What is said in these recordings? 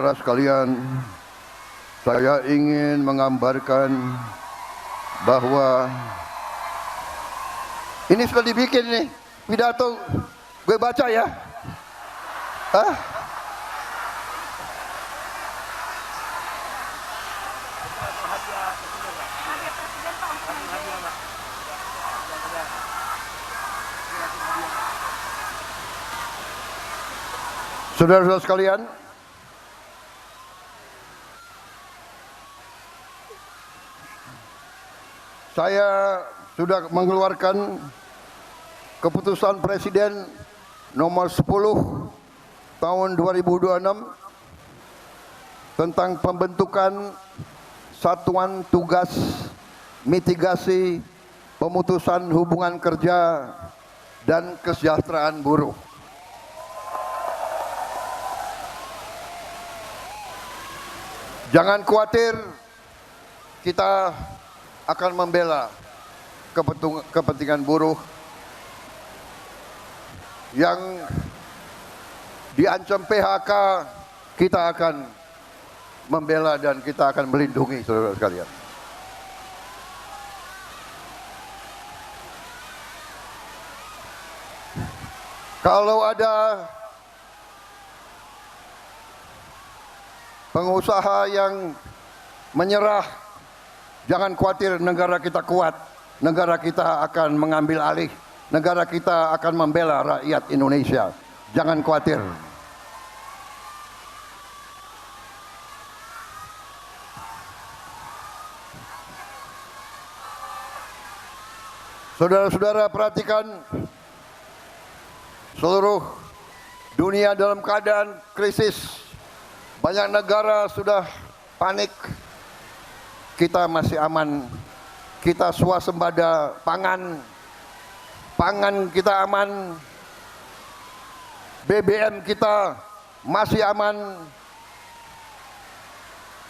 Saudara-saudara sekalian, saya ingin menggambarkan bahwa ini sudah dibikin nih pidato, gue baca ya. Saudara-saudara sekalian, saya sudah mengeluarkan keputusan Presiden nomor 10 tahun 2026 tentang pembentukan Satuan Tugas Mitigasi Pemutusan Hubungan Kerja dan Kesejahteraan Buruh. Jangan khawatir, kita akan membela kepentingan buruh yang diancam PHK. Kita akan membela dan kita akan melindungi, saudara sekalian. Kalau ada pengusaha yang menyerah, jangan khawatir, negara kita kuat. Negara kita akan mengambil alih. Negara kita akan membela rakyat Indonesia. Jangan khawatir. Saudara-saudara, perhatikan, seluruh dunia dalam keadaan krisis. Banyak negara sudah panik. Kita masih aman. Kita swasembada pangan. Pangan kita aman. BBM kita masih aman.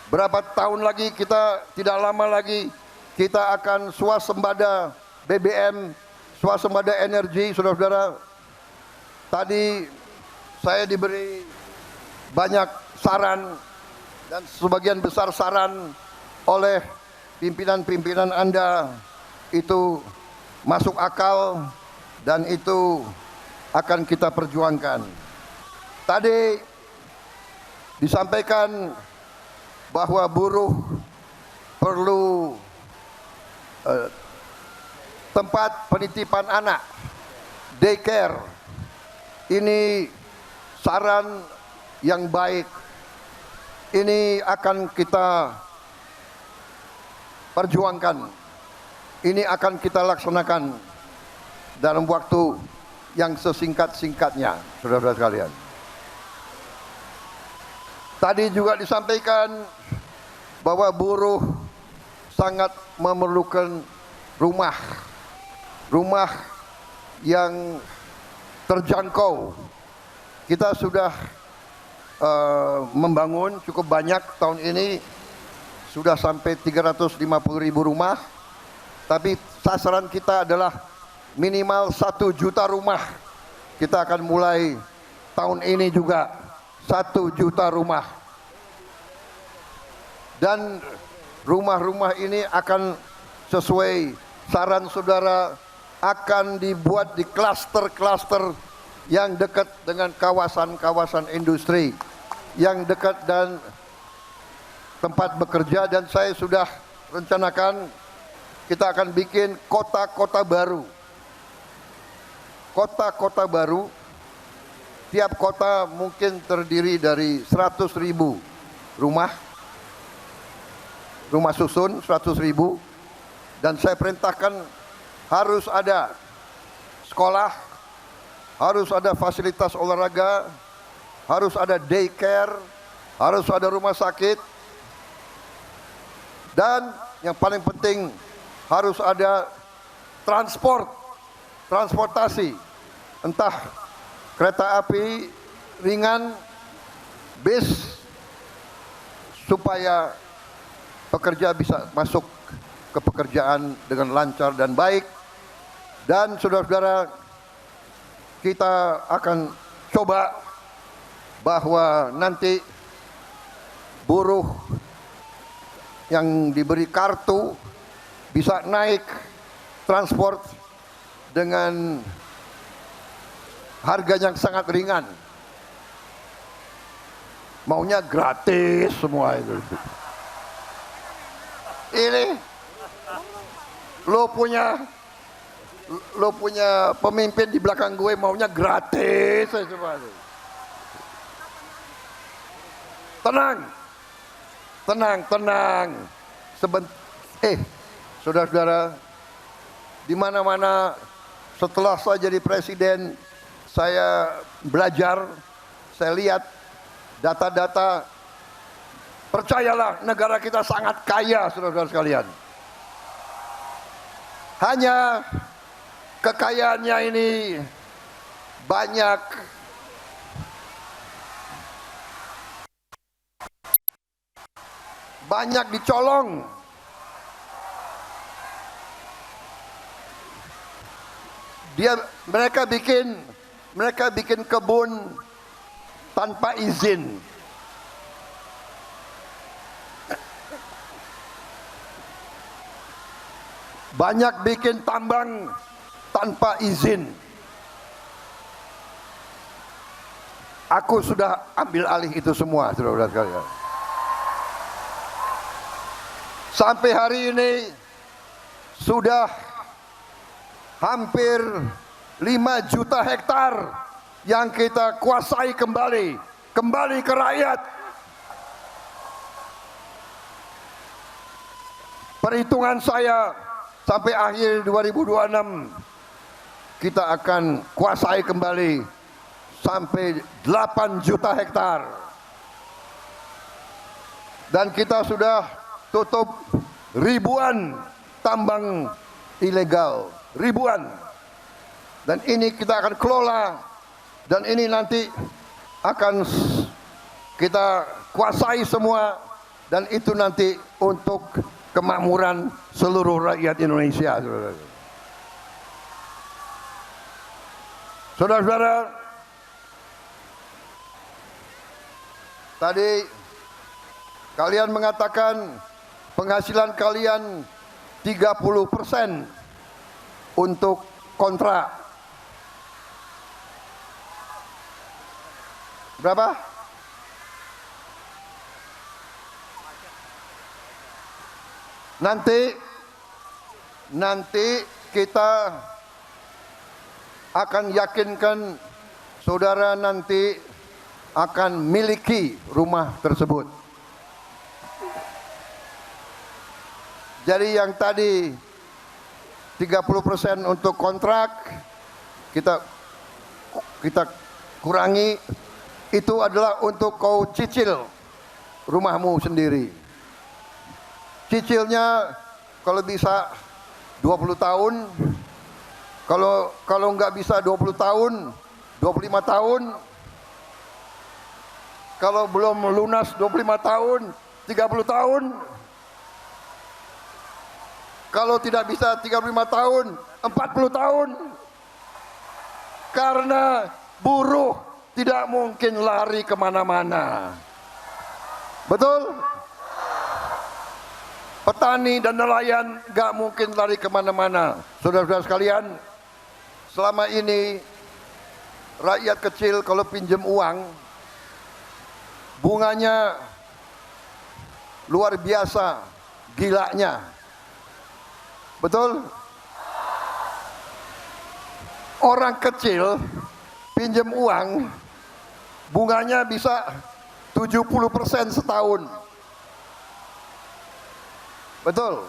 Berapa tahun lagi kita, tidak lama lagi kita akan swasembada BBM, swasembada energi, saudara-saudara. Tadi saya diberi banyak saran dan sebagian besar saran oleh pimpinan-pimpinan Anda itu masuk akal dan itu akan kita perjuangkan. Tadi disampaikan bahwa buruh perlu tempat penitipan anak, daycare. Ini saran yang baik. Ini akan kita perjuangkan. Ini akan kita laksanakan dalam waktu yang sesingkat-singkatnya, saudara-saudara sekalian. Tadi juga disampaikan bahwa buruh sangat memerlukan rumah yang terjangkau. Kita sudah membangun cukup banyak tahun ini, sudah sampai 350.000 rumah. Tapi sasaran kita adalah minimal 1 juta rumah. Kita akan mulai tahun ini juga 1 juta rumah. Dan rumah-rumah ini akan sesuai saran saudara, akan dibuat di klaster-klaster yang dekat dengan kawasan-kawasan industri, yang dekat dan tempat bekerja. Dan saya sudah rencanakan kita akan bikin kota-kota baru. Kota-kota baru, tiap kota mungkin terdiri dari 100.000 rumah susun 100.000. Dan saya perintahkan harus ada sekolah, harus ada fasilitas olahraga, harus ada daycare, harus ada rumah sakit, dan yang paling penting harus ada transportasi, entah kereta api ringan, bis, supaya pekerja bisa masuk ke pekerjaan dengan lancar dan baik. Dan saudara-saudara, kita akan coba bahwa nanti buruh yang diberi kartu bisa naik transport dengan harga yang sangat ringan. Maunya gratis semua itu. Ini lo punya pemimpin di belakang gue maunya gratis semua. Tenang. Saudara-saudara, di mana-mana setelah saya jadi presiden, saya belajar, saya lihat data-data. Percayalah, negara kita sangat kaya, saudara-saudara sekalian. Hanya kekayaannya ini banyak dicolong. Mereka bikin kebun tanpa izin. Banyak bikin tambang tanpa izin. Aku sudah ambil alih itu semua, saudara-saudara sekalian. Sampai hari ini sudah hampir 5 juta hektar yang kita kuasai kembali ke rakyat. Perhitungan saya sampai akhir 2026 kita akan kuasai kembali sampai 8 juta hektar. Dan kita sudah tutup ribuan tambang ilegal, ribuan. Dan ini kita akan kelola, dan ini nanti akan kita kuasai semua, dan itu nanti untuk kemakmuran seluruh rakyat Indonesia. Saudara-saudara, tadi kalian mengatakan penghasilan kalian 30% untuk kontrak. Berapa? Nanti kita akan yakinkan saudara nanti akan miliki rumah tersebut. Jadi yang tadi 30% untuk kontrak kita kurangi, itu adalah untuk kau cicil rumahmu sendiri. Cicilnya kalau bisa 20 tahun, kalau nggak bisa 20 tahun, 25 tahun, kalau belum lunas 25 tahun, 30 tahun, kalau tidak bisa 35 tahun, 40 tahun. Karena buruh tidak mungkin lari kemana-mana. Betul? Petani dan nelayan gak mungkin lari kemana-mana. Saudara-saudara sekalian, selama ini rakyat kecil kalau pinjam uang, bunganya luar biasa, gilanya. Betul? Orang kecil pinjam uang, bunganya bisa 70% setahun. Betul.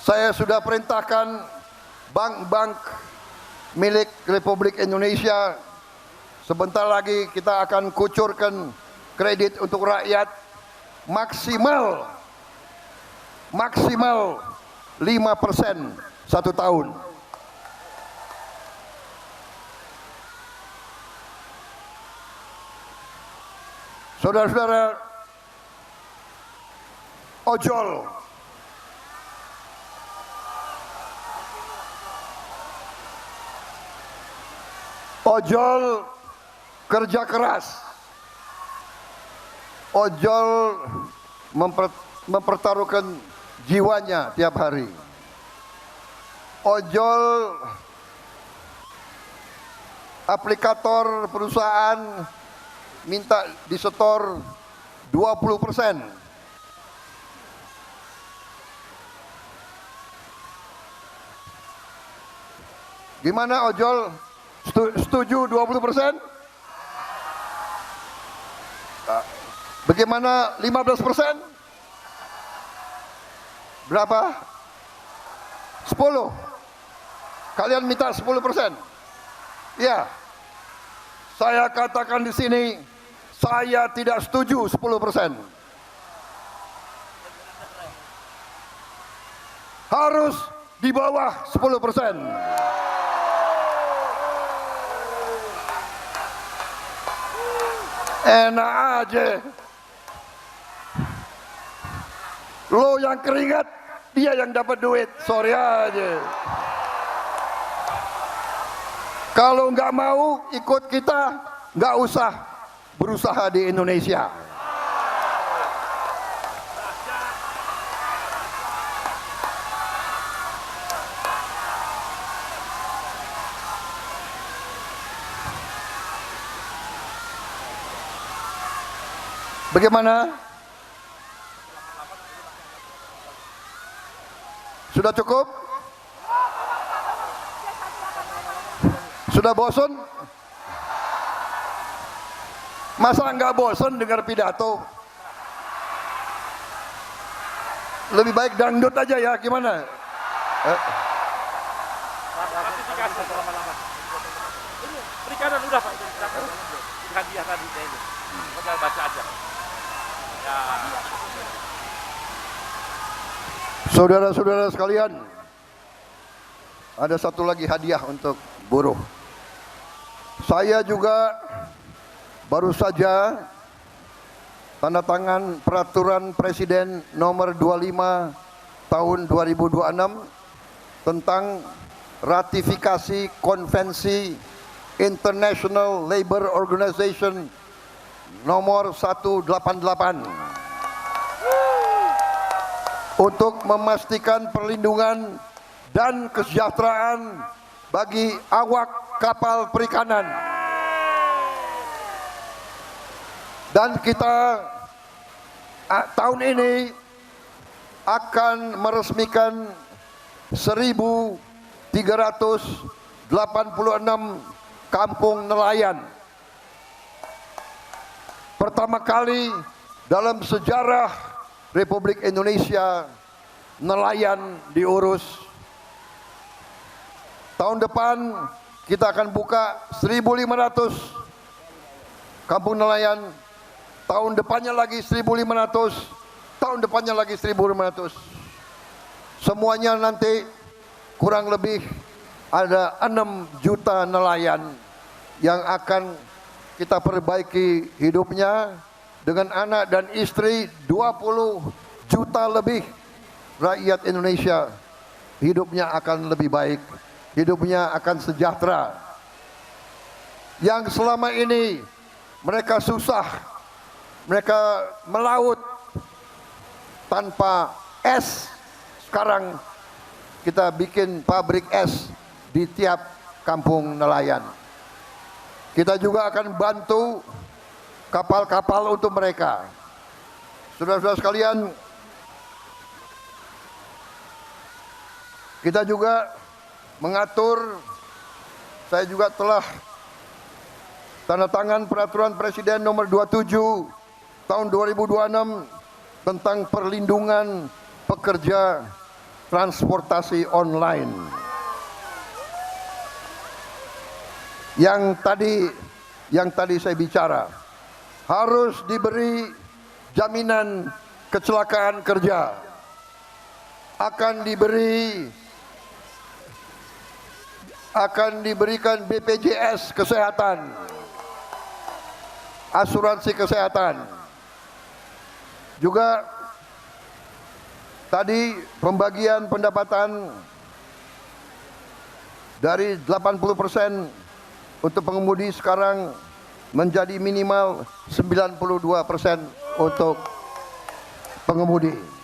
Saya sudah perintahkan bank-bank milik Republik Indonesia, sebentar lagi kita akan kucurkan kredit untuk rakyat maksimal 5% satu tahun. Saudara-saudara, ojol kerja keras, ojol mempertaruhkan jiwanya tiap hari. Ojol aplikator perusahaan minta disetor 20%. Gimana ojol? Setuju 20%? Bagaimana 15%? Berapa? 10. Kalian minta 10%? Ya. Saya katakan di sini, saya tidak setuju 10%. Harus di bawah 10%. Enak aja. Lo yang keringat, dia yang dapat duit. Sorry aja. Kalau nggak mau ikut kita, nggak usah berusaha di Indonesia. Bagaimana? Sudah cukup? Sudah bosan? Masa nggak bosan dengar pidato? Lebih baik dangdut aja ya, gimana? Perikanan udah Pak, hadiah tadi ini. Tinggal baca aja. Ya. Saudara-saudara sekalian, ada satu lagi hadiah untuk buruh. Saya juga baru saja tanda tangan peraturan Presiden nomor 25 tahun 2026 tentang ratifikasi konvensi International Labour Organization nomor 188 untuk memastikan perlindungan dan kesejahteraan bagi awak kapal perikanan. Dan kita tahun ini akan meresmikan 1.386 kampung nelayan. Pertama kali dalam sejarah Republik Indonesia nelayan diurus. Tahun depan kita akan buka 1.500 kampung nelayan. Tahun depannya lagi 1.500. Tahun depannya lagi 1.500. Semuanya nanti kurang lebih ada 6 juta nelayan yang akan kita perbaiki hidupnya. Dengan anak dan istri 20 juta lebih rakyat Indonesia hidupnya akan lebih baik, hidupnya akan sejahtera. Yang selama ini mereka susah, mereka melaut tanpa es, sekarang kita bikin pabrik es di tiap kampung nelayan. Kita juga akan bantu kapal-kapal untuk mereka. Saudara-saudara sekalian, kita juga mengatur, saya juga telah tanda tangan peraturan Presiden nomor 27 tahun 2026 tentang perlindungan pekerja transportasi online. Yang tadi saya bicara, harus diberi jaminan kecelakaan kerja, akan diberikan BPJS kesehatan, asuransi kesehatan. Juga tadi pembagian pendapatan dari 80% untuk pengemudi sekarang menjadi minimal 92% untuk pengemudi.